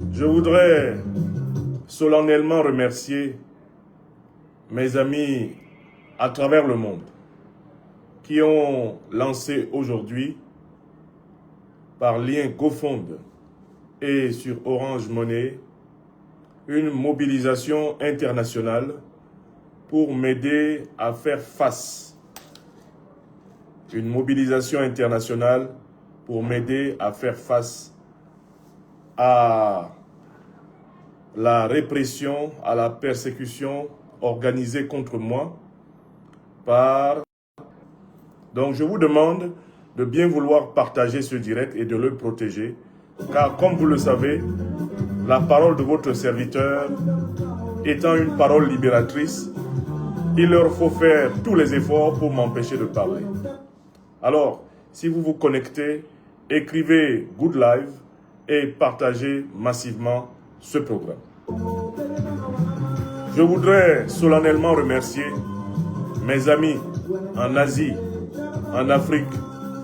Je voudrais solennellement remercier mes amis à travers le monde qui ont lancé aujourd'hui par lien GoFund et sur Orange Money une mobilisation internationale pour m'aider à faire face. Une mobilisation internationale pour m'aider à faire face à la répression, à la persécution organisée contre moi par... Donc je vous demande de bien vouloir partager ce direct et de le protéger, car comme vous le savez, la parole de votre serviteur étant une parole libératrice, il leur faut faire tous les efforts pour m'empêcher de parler. Alors, si vous vous connectez, écrivez Good Live et partagez massivement ce programme. Je voudrais solennellement remercier mes amis en Asie, en Afrique,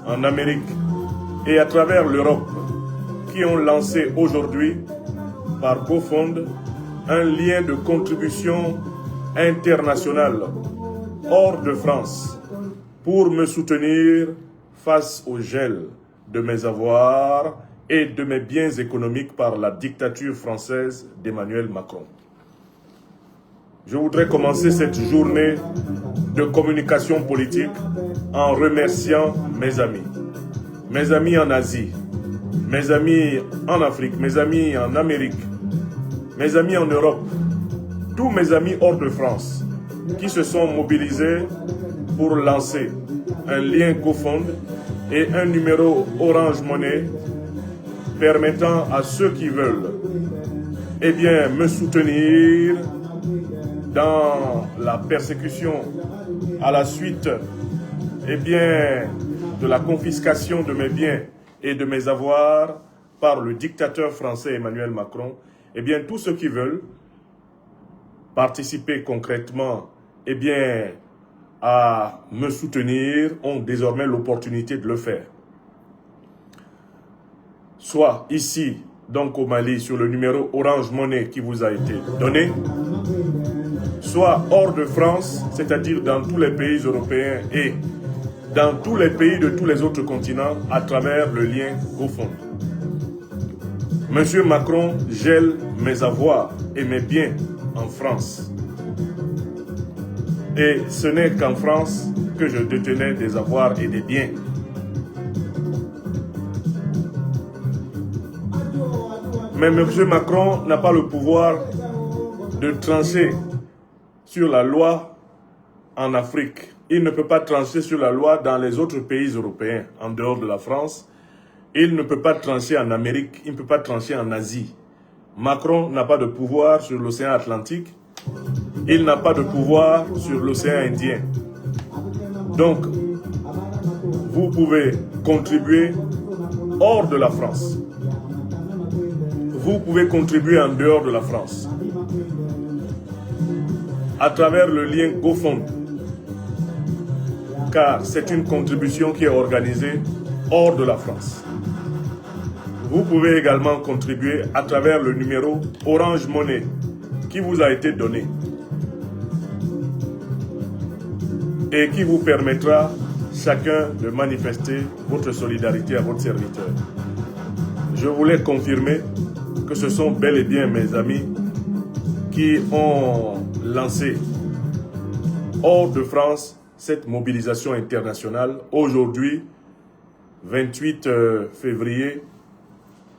en Amérique et à travers l'Europe qui ont lancé aujourd'hui par GoFund un lien de contribution internationale hors de France pour me soutenir face au gel de mes avoirs et de mes biens économiques par la dictature française d'Emmanuel Macron. Je voudrais commencer cette journée de communication politique en remerciant mes amis en Asie, mes amis en Afrique, mes amis en Amérique, mes amis en Europe, tous mes amis hors de France qui se sont mobilisés pour lancer un lien GoFund et un numéro Orange Money permettant à ceux qui veulent me soutenir dans la persécution à la suite de la confiscation de mes biens et de mes avoirs par le dictateur français Emmanuel Macron. Tous ceux qui veulent participer concrètement à me soutenir ont désormais l'opportunité de le faire. Soit ici, donc au Mali, sur le numéro Orange Money qui vous a été donné, soit hors de France, c'est-à-dire dans tous les pays européens et dans tous les pays de tous les autres continents à travers le lien GoFund. Monsieur Macron gèle mes avoirs et mes biens en France. Et ce n'est qu'en France que je détenais des avoirs et des biens. Mais M. Macron n'a pas le pouvoir de trancher sur la loi en Afrique. Il ne peut pas trancher sur la loi dans les autres pays européens, en dehors de la France. Il ne peut pas trancher en Amérique, il ne peut pas trancher en Asie. Macron n'a pas de pouvoir sur l'océan Atlantique. Il n'a pas de pouvoir sur l'océan Indien. Donc, vous pouvez contribuer hors de la France. Vous pouvez contribuer en dehors de la France. À travers le lien GoFund. Car c'est une contribution qui est organisée hors de la France. Vous pouvez également contribuer à travers le numéro Orange Money qui vous a été donné et qui vous permettra chacun de manifester votre solidarité à votre serviteur. Je voulais confirmer que ce sont bel et bien mes amis qui ont lancé hors de France cette mobilisation internationale aujourd'hui, 28 février.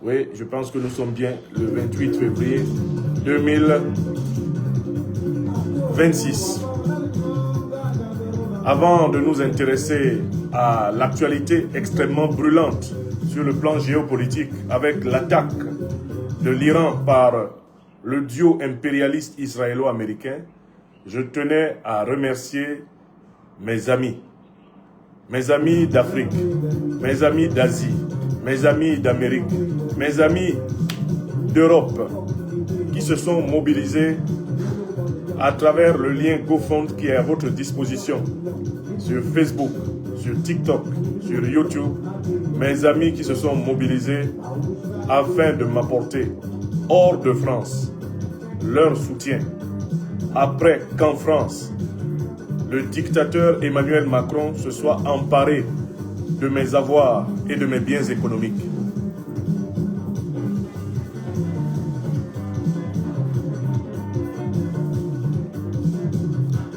Oui, je pense que nous sommes bien le 28 février 2026. Avant de nous intéresser à l'actualité extrêmement brûlante sur le plan géopolitique avec l'attaque de l'Iran par le duo impérialiste israélo-américain, je tenais à remercier mes amis d'Afrique, mes amis d'Asie, mes amis d'Amérique, mes amis d'Europe qui se sont mobilisés à travers le lien GoFund qui est à votre disposition sur Facebook, sur TikTok, sur YouTube, mes amis qui se sont mobilisés afin de m'apporter hors de France leur soutien après qu'en France, le dictateur Emmanuel Macron se soit emparé de mes avoirs et de mes biens économiques.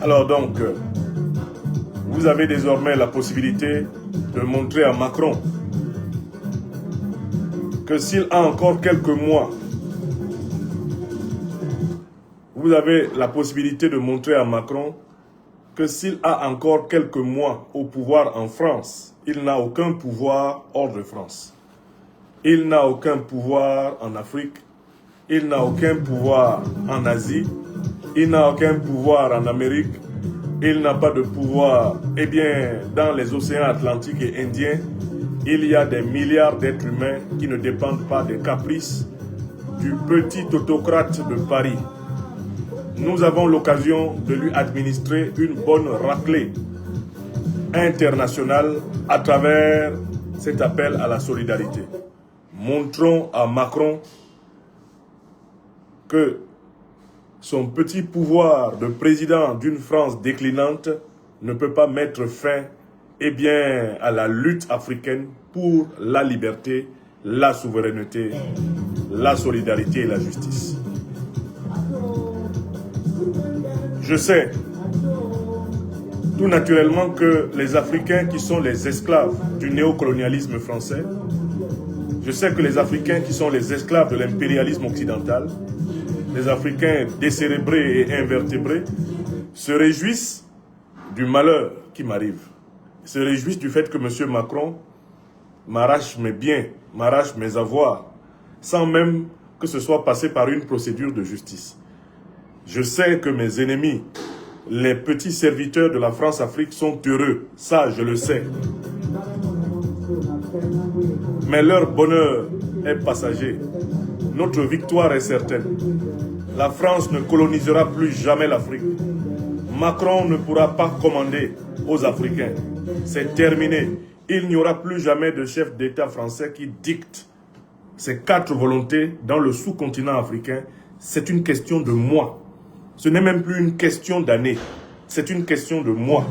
Alors donc, vous avez désormais la possibilité de montrer à Macron que s'il a encore quelques mois, vous avez la possibilité de montrer à Macron que s'il a encore quelques mois au pouvoir en France, il n'a aucun pouvoir hors de France. Il n'a aucun pouvoir en Afrique, il n'a aucun pouvoir en Asie, il n'a aucun pouvoir en Amérique, il n'a pas de pouvoir, eh bien, dans les océans Atlantiques et Indiens, il y a des milliards d'êtres humains qui ne dépendent pas des caprices du petit autocrate de Paris. Nous avons l'occasion de lui administrer une bonne raclée internationale à travers cet appel à la solidarité. Montrons à Macron que son petit pouvoir de président d'une France déclinante ne peut pas mettre fin eh bien, à la lutte africaine pour la liberté, la souveraineté, la solidarité et la justice. Je sais tout naturellement que les Africains qui sont les esclaves du néocolonialisme français, je sais que les Africains qui sont les esclaves de l'impérialisme occidental, les Africains décérébrés et invertébrés, se réjouissent du malheur qui m'arrive, se réjouissent du fait que M. Macron m'arrache mes biens, m'arrache mes avoirs, sans même que ce soit passé par une procédure de justice. Je sais que mes ennemis, les petits serviteurs de la France-Afrique sont heureux, ça je le sais. Mais leur bonheur est passager. Notre victoire est certaine. La France ne colonisera plus jamais l'Afrique. Macron ne pourra pas commander aux Africains. C'est terminé. Il n'y aura plus jamais de chef d'État français qui dicte ses 4 volontés dans le sous-continent africain. C'est une question de mois. Ce n'est même plus une question d'années. C'est une question de mois.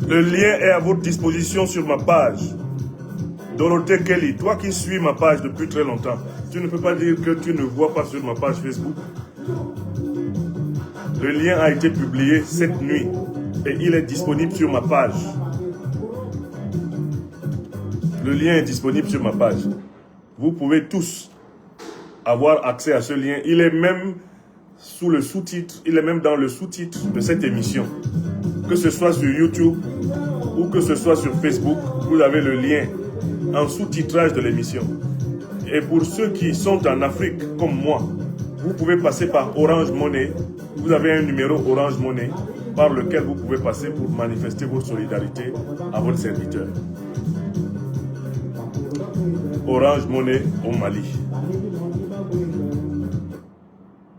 Le lien est à votre disposition sur ma page. Dorothée Kelly, toi qui suis ma page depuis très longtemps, tu ne peux pas dire que tu ne vois pas sur ma page Facebook. Le lien a été publié cette nuit et il est disponible sur ma page. Le lien est disponible sur ma page. Vous pouvez tous avoir accès à ce lien. Il est même sous le sous-titre, il est même dans le sous-titre de cette émission. Que ce soit sur YouTube ou que ce soit sur Facebook, vous avez le lien en sous-titrage de l'émission. Et pour ceux qui sont en Afrique, comme moi, vous pouvez passer par Orange Money. Vous avez un numéro Orange Money par lequel vous pouvez passer pour manifester votre solidarité à votre serviteur. Orange Money au Mali.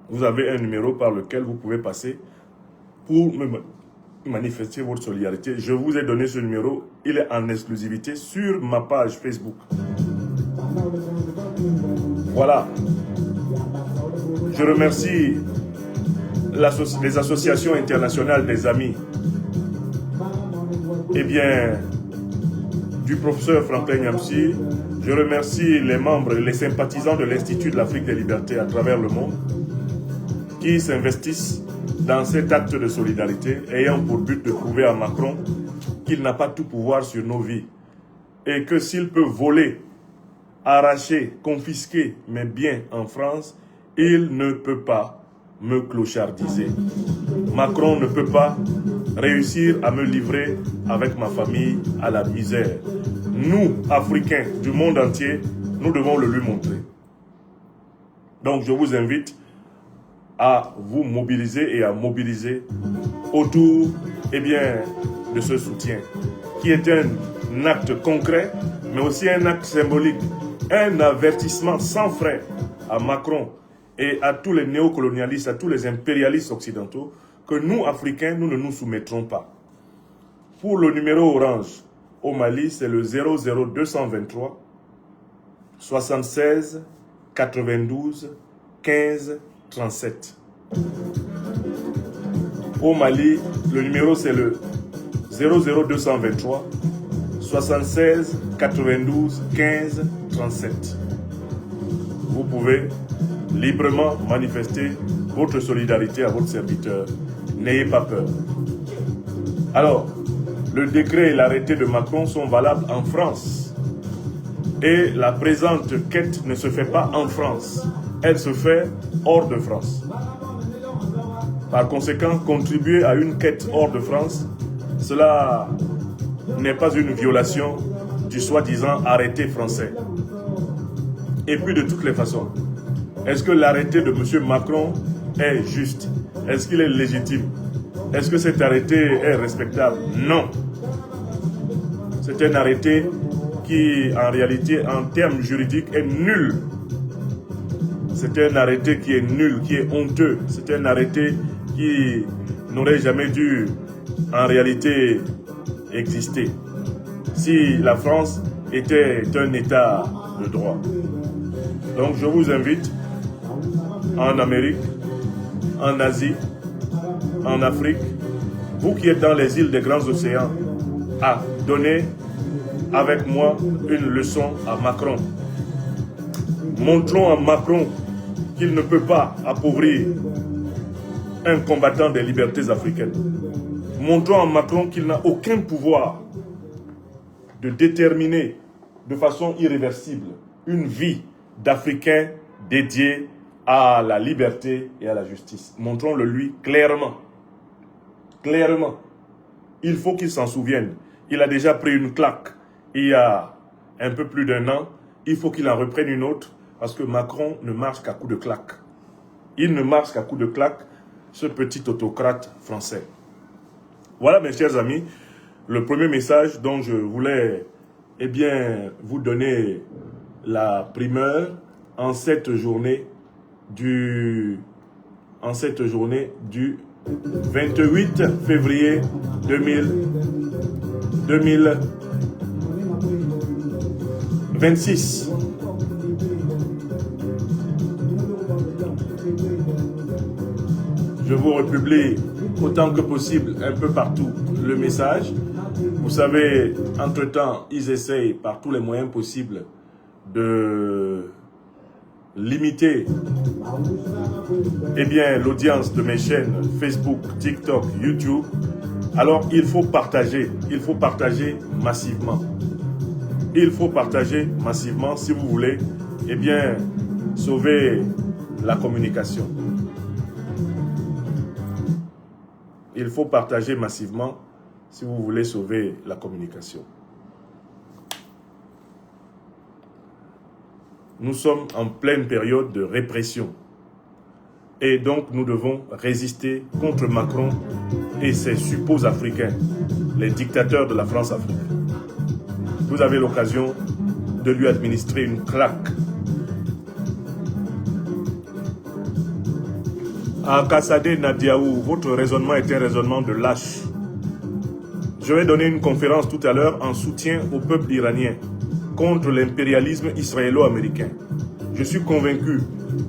Vous avez un numéro par lequel vous pouvez passer pour manifester votre solidarité. Je vous ai donné ce numéro. Il est en exclusivité sur ma page Facebook. Voilà. Je remercie les associations internationales des amis. Eh bien, du professeur Franklin Nyamsi. Je remercie les membres et les sympathisants de l'Institut de l'Afrique des Libertés à travers le monde qui s'investissent dans cet acte de solidarité ayant pour but de prouver à Macron qu'il n'a pas tout pouvoir sur nos vies et que s'il peut voler, arracher, confisquer mes biens en France, il ne peut pas me clochardiser. Macron ne peut pas réussir à me livrer avec ma famille à la misère. Nous, Africains du monde entier, nous devons le lui montrer. Donc je vous invite à vous mobiliser et à mobiliser autour de ce soutien, qui est un acte concret, mais aussi un acte symbolique, un avertissement sans frein à Macron et à tous les néocolonialistes, à tous les impérialistes occidentaux, que nous, Africains, nous ne nous soumettrons pas. Pour le numéro orange, Au Mali, c'est le 00223 76 92 15 37. Au Mali, le numéro c'est le 00223 76 92 15 37. Vous pouvez librement manifester votre solidarité à votre serviteur. N'ayez pas peur. Alors, le décret et l'arrêté de Macron sont valables en France. Et la présente quête ne se fait pas en France. Elle se fait hors de France. Par conséquent, contribuer à une quête hors de France, cela n'est pas une violation du soi-disant arrêté français. Et puis de toutes les façons, est-ce que l'arrêté de M. Macron est juste? Est-ce qu'il est légitime? Est-ce que cet arrêté est respectable? Non. C'est un arrêté qui, en réalité, en termes juridiques, est nul. C'est un arrêté qui est nul, qui est honteux. C'est un arrêté qui n'aurait jamais dû, en réalité, exister. Si la France était un État de droit. Donc, je vous invite en Amérique, en Asie, en Afrique, vous qui êtes dans les îles des grands océans, à donner avec moi une leçon à Macron. Montrons à Macron qu'il ne peut pas appauvrir un combattant des libertés africaines. Montrons à Macron qu'il n'a aucun pouvoir de déterminer de façon irréversible une vie d'Africains dédiée à la liberté et à la justice. Montrons-le lui clairement. Clairement. Il faut qu'il s'en souvienne. Il a déjà pris une claque il y a un peu plus d'un an. Il faut qu'il en reprenne une autre parce que Macron ne marche qu'à coups de claque. Il ne marche qu'à coups de claque, ce petit autocrate français. Voilà, mes chers amis, le premier message dont je voulais vous donner la primeur en cette journée du 28 février 2026. Je vous republie autant que possible, un peu partout, le message. Vous savez, entre-temps, ils essayent par tous les moyens possibles de limiter l'audience de mes chaînes Facebook, TikTok, YouTube. Alors, il faut partager massivement. Il faut partager massivement si vous voulez, sauver la communication. Il faut partager massivement si vous voulez sauver la communication. Nous sommes en pleine période de répression. Et donc, nous devons résister contre Macron et ses suppôts africains, les dictateurs de la France-Afrique. Vous avez l'occasion de lui administrer une claque. À Kassadé Nadiaou, votre raisonnement est un raisonnement de lâche. Je vais donner une conférence tout à l'heure en soutien au peuple iranien contre l'impérialisme israélo-américain. Je suis convaincu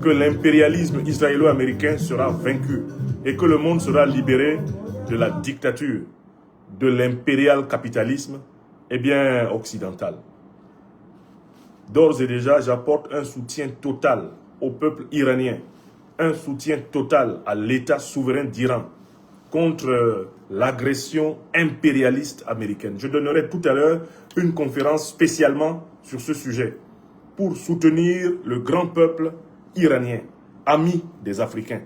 que l'impérialisme israélo-américain sera vaincu et que le monde sera libéré de la dictature, de l'impérial capitalisme occidental. D'ores et déjà, j'apporte un soutien total au peuple iranien, un soutien total à l'État souverain d'Iran contre l'agression impérialiste américaine. Je donnerai tout à l'heure une conférence spécialement sur ce sujet pour soutenir le grand peuple iranien, ami des Africains,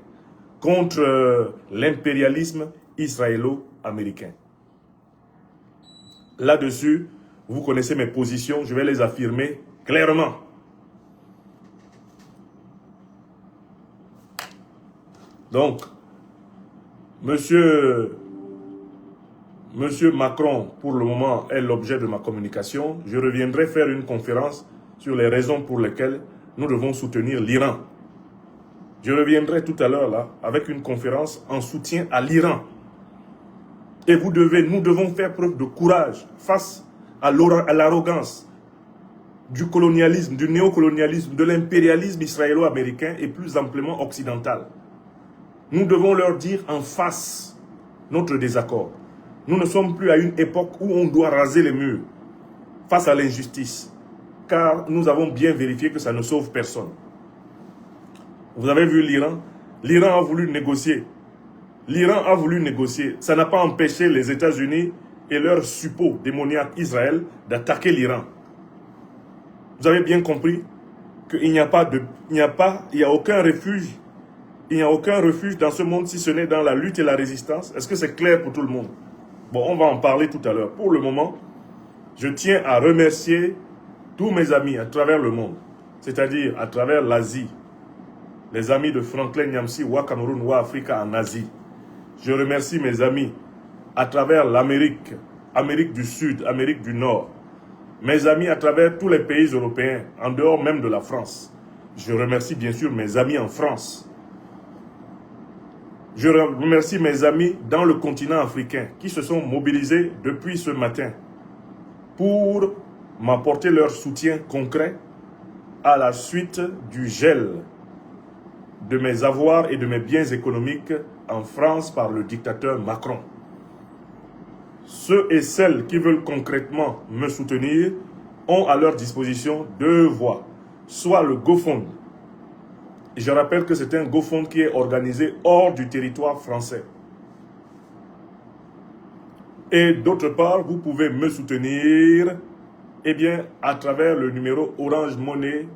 contre l'impérialisme israélo-américain. Là-dessus, vous connaissez mes positions, je vais les affirmer clairement. Donc, Monsieur Macron, pour le moment, est l'objet de ma communication. Je reviendrai faire une conférence sur les raisons pour lesquelles nous devons soutenir l'Iran. Je reviendrai tout à l'heure là avec une conférence en soutien à l'Iran. Et nous devons faire preuve de courage face à l'arrogance du colonialisme, du néocolonialisme, de l'impérialisme israélo-américain et plus amplement occidental. Nous devons leur dire en face notre désaccord. Nous ne sommes plus à une époque où on doit raser les murs face à l'injustice, car nous avons bien vérifié que ça ne sauve personne. Vous avez vu l'Iran? L'Iran a voulu négocier. L'Iran a voulu négocier. Ça n'a pas empêché les États-Unis et leur suppôt démoniaque Israël d'attaquer l'Iran. Vous avez bien compris qu'il n'y a aucun refuge. Il n'y a aucun refuge dans ce monde si ce n'est dans la lutte et la résistance. Est-ce que c'est clair pour tout le monde? Bon, on va en parler tout à l'heure. Pour le moment, je tiens à remercier tous mes amis à travers le monde, c'est-à-dire à travers l'Asie, les amis de Franklin Nyamsi, ou Cameroun, ou Africa en Asie. Je remercie mes amis à travers l'Amérique, Amérique du Sud, Amérique du Nord, mes amis à travers tous les pays européens, en dehors même de la France. Je remercie bien sûr mes amis en France. Je remercie mes amis dans le continent africain qui se sont mobilisés depuis ce matin pour m'apporter leur soutien concret à la suite du gel de mes avoirs et de mes biens économiques en France par le dictateur Macron. Ceux et celles qui veulent concrètement me soutenir ont à leur disposition deux voies. Soit le GoFund. Je rappelle que c'est un GoFund qui est organisé hors du territoire français. Et d'autre part, vous pouvez me soutenir à travers le numéro Orange Money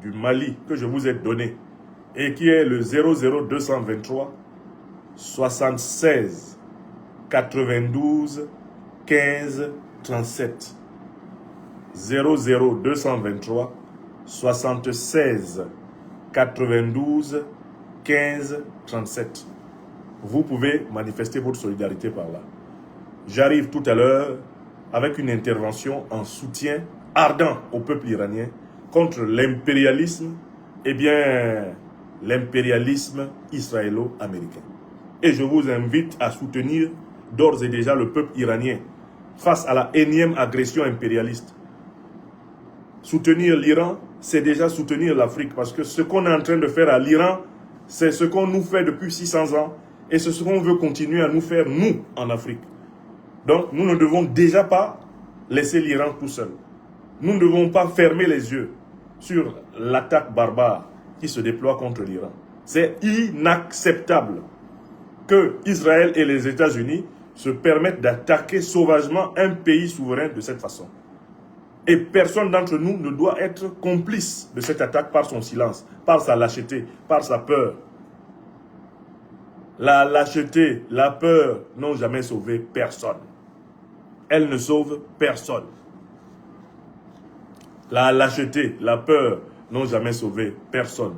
du Mali que je vous ai donné et qui est le 00223 76 92 15 37. 00223 76 92 15 37. Vous pouvez manifester votre solidarité par là. J'arrive tout à l'heure avec une intervention en soutien ardent au peuple iranien contre l'impérialisme, l'impérialisme israélo-américain. Et je vous invite à soutenir d'ores et déjà le peuple iranien face à la énième agression impérialiste. Soutenir l'Iran, c'est déjà soutenir l'Afrique, parce que ce qu'on est en train de faire à l'Iran, c'est ce qu'on nous fait depuis 600 ans, et c'est ce qu'on veut continuer à nous faire, nous, en Afrique. Donc, nous ne devons déjà pas laisser l'Iran tout seul. Nous ne devons pas fermer les yeux sur l'attaque barbare qui se déploie contre l'Iran. C'est inacceptable que Israël et les États-Unis se permettent d'attaquer sauvagement un pays souverain de cette façon. Et personne d'entre nous ne doit être complice de cette attaque par son silence, par sa lâcheté, par sa peur. La lâcheté, la peur n'ont jamais sauvé personne. Elles ne sauvent personne. La lâcheté, la peur n'ont jamais sauvé personne.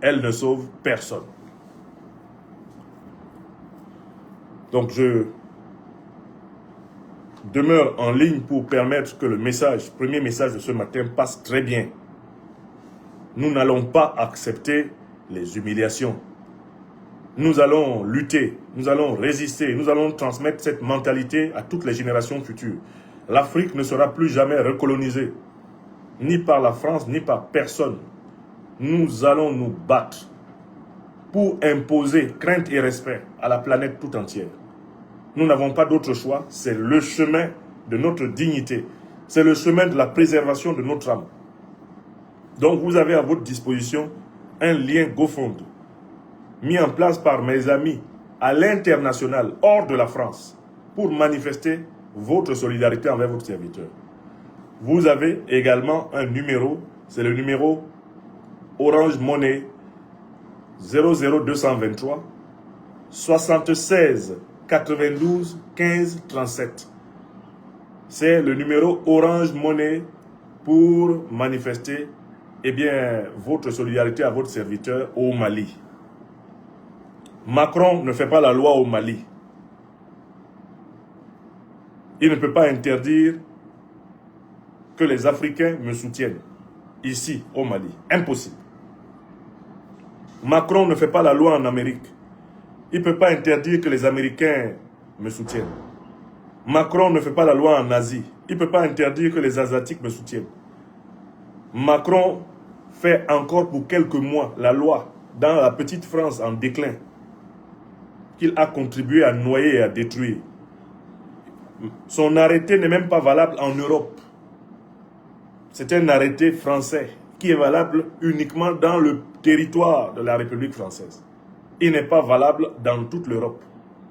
Elles ne sauvent personne. Donc je demeure en ligne pour permettre que le premier message de ce matin passe très bien. Nous n'allons pas accepter les humiliations. Nous allons lutter, nous allons résister, nous allons transmettre cette mentalité à toutes les générations futures. L'Afrique ne sera plus jamais recolonisée, ni par la France, ni par personne. Nous allons nous battre pour imposer crainte et respect à la planète tout entière. Nous n'avons pas d'autre choix, c'est le chemin de notre dignité. C'est le chemin de la préservation de notre âme. Donc vous avez à votre disposition un lien GoFund mis en place par mes amis à l'international, hors de la France, pour manifester votre solidarité envers votre serviteur. Vous avez également un numéro, c'est le numéro Orange Money 00223 76 92 15 37. C'est le numéro Orange Money pour manifester votre solidarité à votre serviteur au Mali. Macron ne fait pas la loi au Mali. Il ne peut pas interdire que les Africains me soutiennent ici au Mali. Impossible. Macron ne fait pas la loi en Amérique. Il ne peut pas interdire que les Américains me soutiennent. Macron ne fait pas la loi en Asie. Il ne peut pas interdire que les Asiatiques me soutiennent. Macron fait encore pour quelques mois la loi dans la petite France en déclin qu'il a contribué à noyer et à détruire. Son arrêté n'est même pas valable en Europe. C'est un arrêté français qui est valable uniquement dans le territoire de la République française. Il n'est pas valable dans toute l'Europe.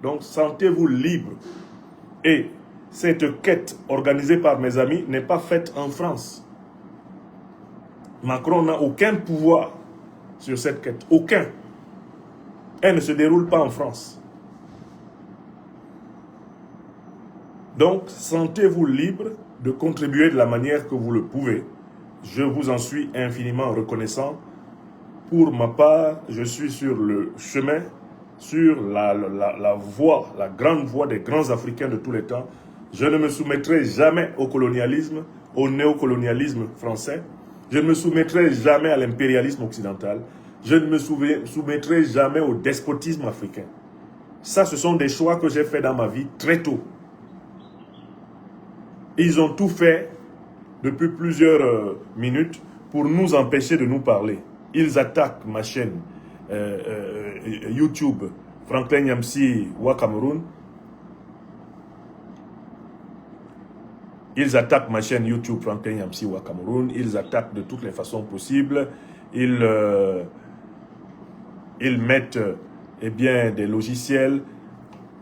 Donc, sentez-vous libre. Et cette quête organisée par mes amis n'est pas faite en France. Macron n'a aucun pouvoir sur cette quête. Aucun. Elle ne se déroule pas en France. Donc, sentez-vous libre de contribuer de la manière que vous le pouvez. Je vous en suis infiniment reconnaissant. Pour ma part, je suis sur le chemin, sur la voie, la grande voie des grands Africains de tous les temps. Je ne me soumettrai jamais au colonialisme, au néocolonialisme français. Je ne me soumettrai jamais à l'impérialisme occidental. Je ne me soumettrai jamais au despotisme africain. Ça, ce sont des choix que j'ai faits dans ma vie très tôt. Ils ont tout fait depuis plusieurs minutes pour nous empêcher de nous parler. Ils attaquent ma chaîne YouTube, Franklin Nyamsi Wa Cameroun. Ils attaquent ma chaîne YouTube, Franklin Nyamsi Wa Cameroun. Ils attaquent de toutes les façons possibles. Ils mettent eh bien, des logiciels.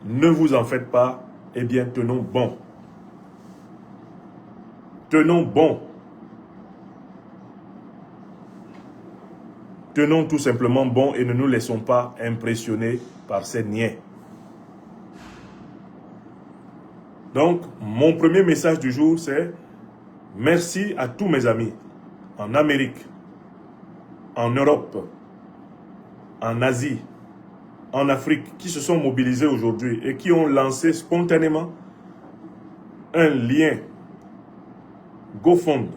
Ne vous en faites pas. Eh bien, tenons bon. Tenons bon. Tenons tout simplement bon et ne nous laissons pas impressionner par ces niais. Donc, mon premier message du jour, c'est merci à tous mes amis en Amérique, en Europe, en Asie, en Afrique, qui se sont mobilisés aujourd'hui et qui ont lancé spontanément un lien GoFund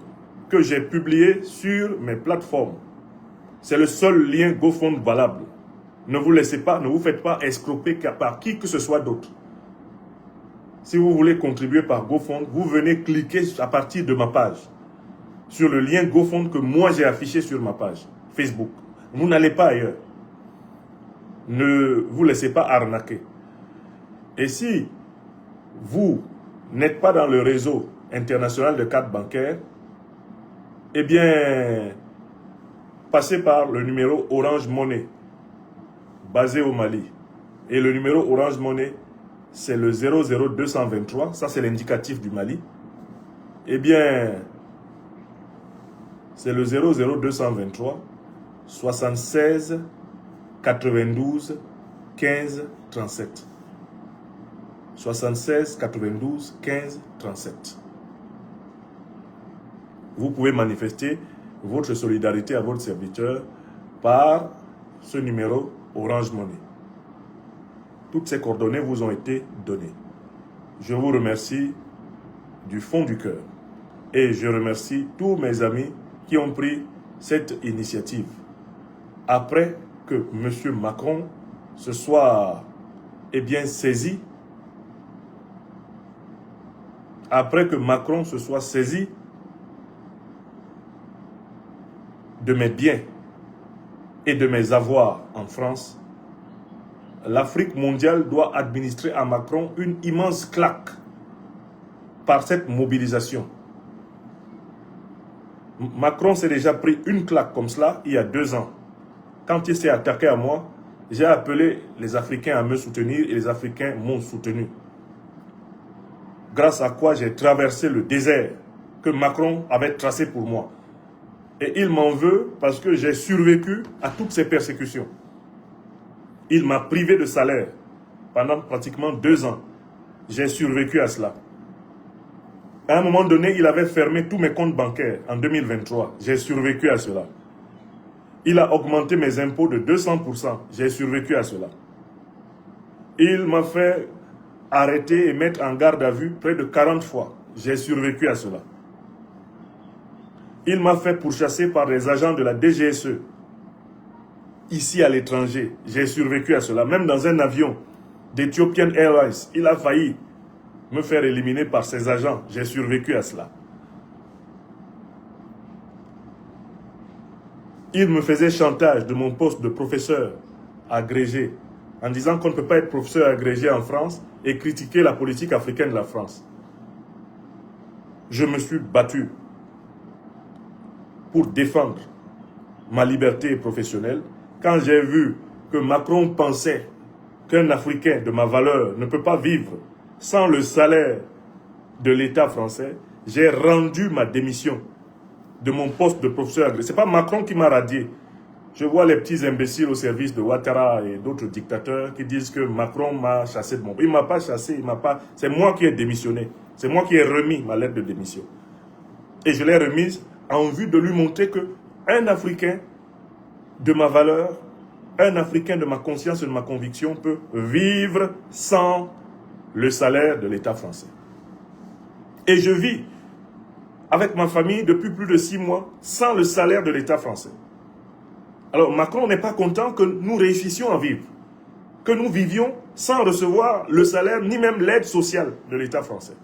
que j'ai publié sur mes plateformes. C'est le seul lien GoFund valable. Ne vous laissez pas, ne vous faites pas escroquer par qui que ce soit d'autre. Si vous voulez contribuer par GoFund, vous venez cliquer à partir de ma page, sur le lien GoFund que moi j'ai affiché sur ma page Facebook. Vous n'allez pas ailleurs. Ne vous laissez pas arnaquer. Et si vous n'êtes pas dans le réseau international de cartes bancaires, eh bien, passez par le numéro Orange Money, basé au Mali. Et le numéro Orange Money, c'est le 00223, ça c'est l'indicatif du Mali. Eh bien, c'est le 00223 76 92 15 37. 76 92 15 37. Vous pouvez manifester votre solidarité à votre serviteur par ce numéro Orange Money. Toutes ces coordonnées vous ont été données. Je vous remercie du fond du cœur. Et je remercie tous mes amis qui ont pris cette initiative. Après que M. Macron se soit saisi, après que Macron se soit saisi de mes biens et de mes avoirs en France, l'Afrique mondiale doit administrer à Macron une immense claque par cette mobilisation. Macron s'est déjà pris une claque comme cela il y a 2 ans. Quand il s'est attaqué à moi, j'ai appelé les Africains à me soutenir et les Africains m'ont soutenu. Grâce à quoi j'ai traversé le désert que Macron avait tracé pour moi. Et il m'en veut parce que j'ai survécu à toutes ces persécutions. Il m'a privé de salaire pendant pratiquement 2 ans. J'ai survécu à cela. À un moment donné, il avait fermé tous mes comptes bancaires en 2023. J'ai survécu à cela. Il a augmenté mes impôts de 200%. J'ai survécu à cela. Il m'a fait arrêter et mettre en garde à vue près de 40 fois. J'ai survécu à cela. Il m'a fait pourchasser par les agents de la DGSE. Ici à l'étranger, j'ai survécu à cela. Même dans un avion d'Ethiopian Airlines, il a failli me faire éliminer par ses agents. J'ai survécu à cela. Il me faisait chantage de mon poste de professeur agrégé en disant qu'on ne peut pas être professeur agrégé en France et critiquer la politique africaine de la France. Je me suis battu pour défendre ma liberté professionnelle. Quand j'ai vu que Macron pensait qu'un Africain de ma valeur ne peut pas vivre sans le salaire de l'État français, j'ai rendu ma démission de mon poste de professeur agrégé. Ce n'est pas Macron qui m'a radié. Je vois les petits imbéciles au service de Ouattara et d'autres dictateurs qui disent que Macron m'a chassé de mon poste. Il ne m'a pas chassé, il m'a pas... C'est moi qui ai démissionné. C'est moi qui ai remis ma lettre de démission. Et je l'ai remise en vue de lui montrer qu'un Africain de ma valeur, un Africain de ma conscience et de ma conviction peut vivre sans le salaire de l'État français. Et je vis avec ma famille depuis plus de 6 mois sans le salaire de l'État français. Alors Macron n'est pas content que nous réussissions à vivre, que nous vivions sans recevoir le salaire ni même l'aide sociale de l'État français.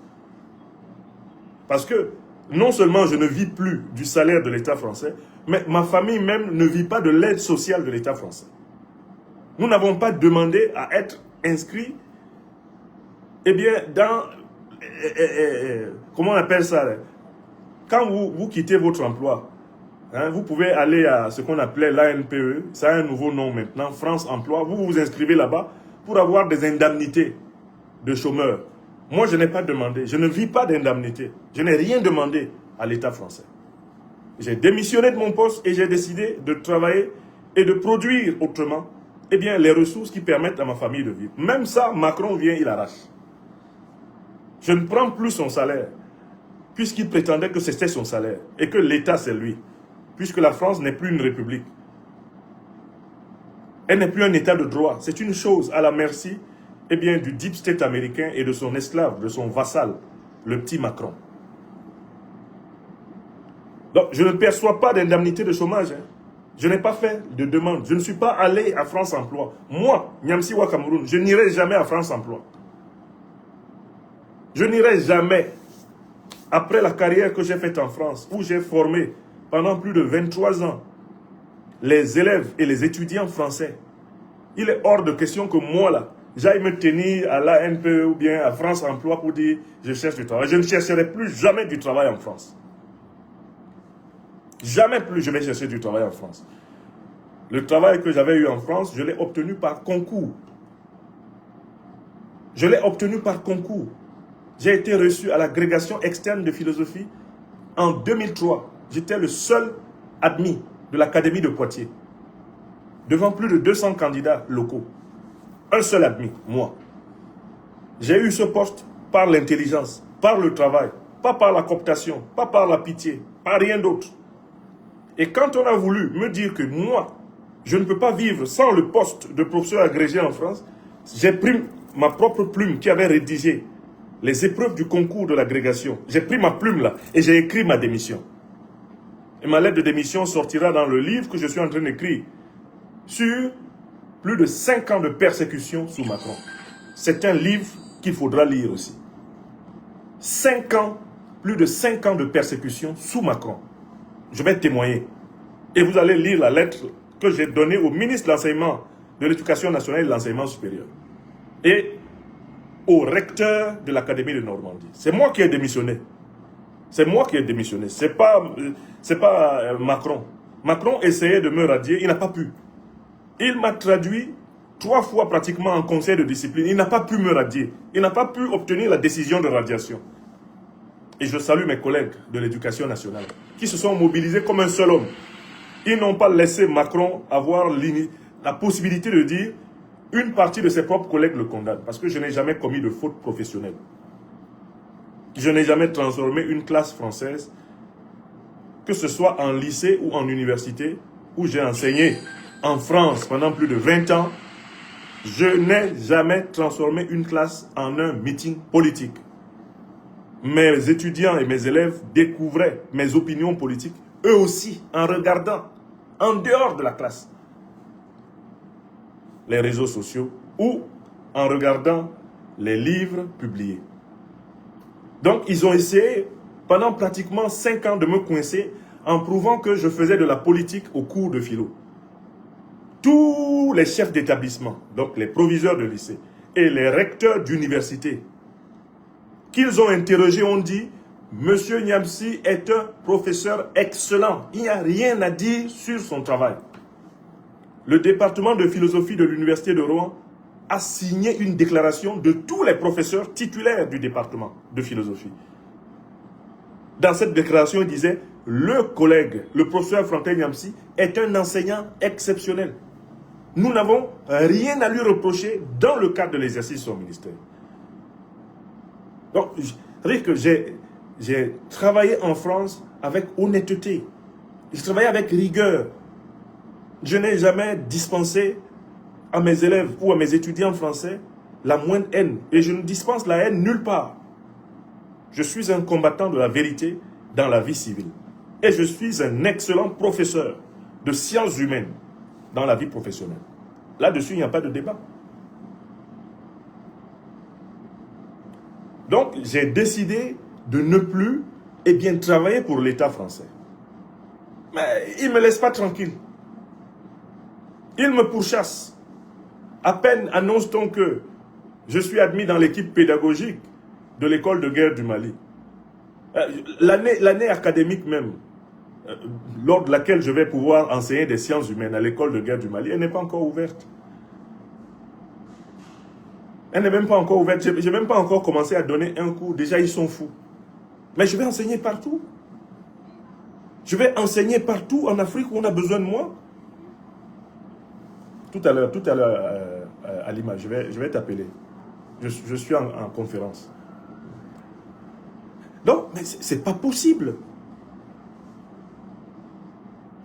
Parce que non seulement je ne vis plus du salaire de l'État français, mais ma famille même ne vit pas de l'aide sociale de l'État français. Nous n'avons pas demandé à être inscrits, eh bien, dans... comment on appelle ça? Quand vous quittez votre emploi, hein, vous pouvez aller à ce qu'on appelait l'ANPE, ça a un nouveau nom maintenant, France Emploi, vous vous inscrivez là-bas pour avoir des indemnités de chômeurs. Moi, je n'ai pas demandé, je ne vis pas d'indemnité, je n'ai rien demandé à l'État français. J'ai démissionné de mon poste et j'ai décidé de travailler et de produire autrement, eh bien, les ressources qui permettent à ma famille de vivre. Même ça, Macron vient, il arrache. Je ne prends plus son salaire, puisqu'il prétendait que c'était son salaire, et que l'État, c'est lui, puisque la France n'est plus une république. Elle n'est plus un État de droit. C'est une chose à la merci, eh bien, du deep state américain et de son esclave, de son vassal, le petit Macron. Donc, je ne perçois pas d'indemnité de chômage. Hein. Je n'ai pas fait de demande. Je ne suis pas allé à France Emploi. Moi, Nyamsiwa Cameroun, je n'irai jamais à France Emploi. Je n'irai jamais, après la carrière que j'ai faite en France, où j'ai formé pendant plus de 23 ans les élèves et les étudiants français. Il est hors de question que moi, là, j'aille me tenir à l'ANPE ou bien à France Emploi pour dire je cherche du travail. Je ne chercherai plus jamais du travail en France. Jamais plus je vais chercher du travail en France. Le travail que j'avais eu en France, je l'ai obtenu par concours. Je l'ai obtenu par concours. J'ai été reçu à l'agrégation externe de philosophie en 2003. J'étais le seul admis de l'Académie de Poitiers, devant plus de 200 candidats locaux. Un seul admis, moi. J'ai eu ce poste par l'intelligence, par le travail, pas par la cooptation, pas par la pitié, par rien d'autre. Et quand on a voulu me dire que moi, je ne peux pas vivre sans le poste de professeur agrégé en France, j'ai pris ma propre plume qui avait rédigé les épreuves du concours de l'agrégation. J'ai pris ma plume là et j'ai écrit ma démission. Et ma lettre de démission sortira dans le livre que je suis en train d'écrire sur plus de 5 ans de persécution sous Macron. C'est un livre qu'il faudra lire aussi. 5 ans, plus de 5 ans de persécution sous Macron. Je vais témoigner. Et vous allez lire la lettre que j'ai donnée au ministre de l'Enseignement, de l'Éducation nationale et de l'Enseignement supérieur. Et au recteur de l'Académie de Normandie. C'est moi qui ai démissionné. C'est moi qui ai démissionné. C'est pas Macron. Macron essayait de me radier, il n'a pas pu. Il m'a traduit 3 fois pratiquement en conseil de discipline. Il n'a pas pu me radier. Il n'a pas pu obtenir la décision de radiation. Et je salue mes collègues de l'Éducation nationale qui se sont mobilisés comme un seul homme. Ils n'ont pas laissé Macron avoir la possibilité de dire une partie de ses propres collègues le condamnent. Parce que je n'ai jamais commis de faute professionnelle. Je n'ai jamais transformé une classe française, que ce soit en lycée ou en université, où j'ai enseigné en France pendant plus de 20 ans. Je n'ai jamais transformé une classe en un meeting politique. Mes étudiants et mes élèves découvraient mes opinions politiques, eux aussi, en regardant, en dehors de la classe, les réseaux sociaux ou en regardant les livres publiés. Donc, ils ont essayé, pendant pratiquement 5 ans, de me coincer en prouvant que je faisais de la politique au cours de philo. Tous les chefs d'établissement, donc les proviseurs de lycée et les recteurs d'université, qu'ils ont interrogés, ont dit « Monsieur Niamsi est un professeur excellent. Il n'y a rien à dire sur son travail. » Le département de philosophie de l'université de Rouen a signé une déclaration de tous les professeurs titulaires du département de philosophie. Dans cette déclaration, il disait « Le collègue, le professeur Franklin Niamsi, est un enseignant exceptionnel. Nous n'avons rien à lui reprocher dans le cadre de l'exercice de son ministère. » Donc, c'est-à-dire que j'ai travaillé en France avec honnêteté. J'ai travaillé avec rigueur. Je n'ai jamais dispensé à mes élèves ou à mes étudiants français la moindre haine. Et je ne dispense la haine nulle part. Je suis un combattant de la vérité dans la vie civile. Et je suis un excellent professeur de sciences humaines dans la vie professionnelle. Là-dessus, il n'y a pas de débat. Donc, j'ai décidé de ne plus travailler pour l'État français. Mais il ne me laisse pas tranquille. Il me pourchasse. À peine annonce-t-on que je suis admis dans l'équipe pédagogique de l'école de guerre du Mali. L'année académique même, lors de laquelle je vais pouvoir enseigner des sciences humaines à l'école de guerre du Mali, elle n'est pas encore ouverte. Elle n'est même pas encore ouverte. Je n'ai même pas encore commencé à donner un cours. Déjà, ils sont fous. Mais je vais enseigner partout. Je vais enseigner partout en Afrique où on a besoin de moi. Tout à l'heure, Alima, je vais t'appeler. Je suis en conférence. Donc, mais c'est pas possible.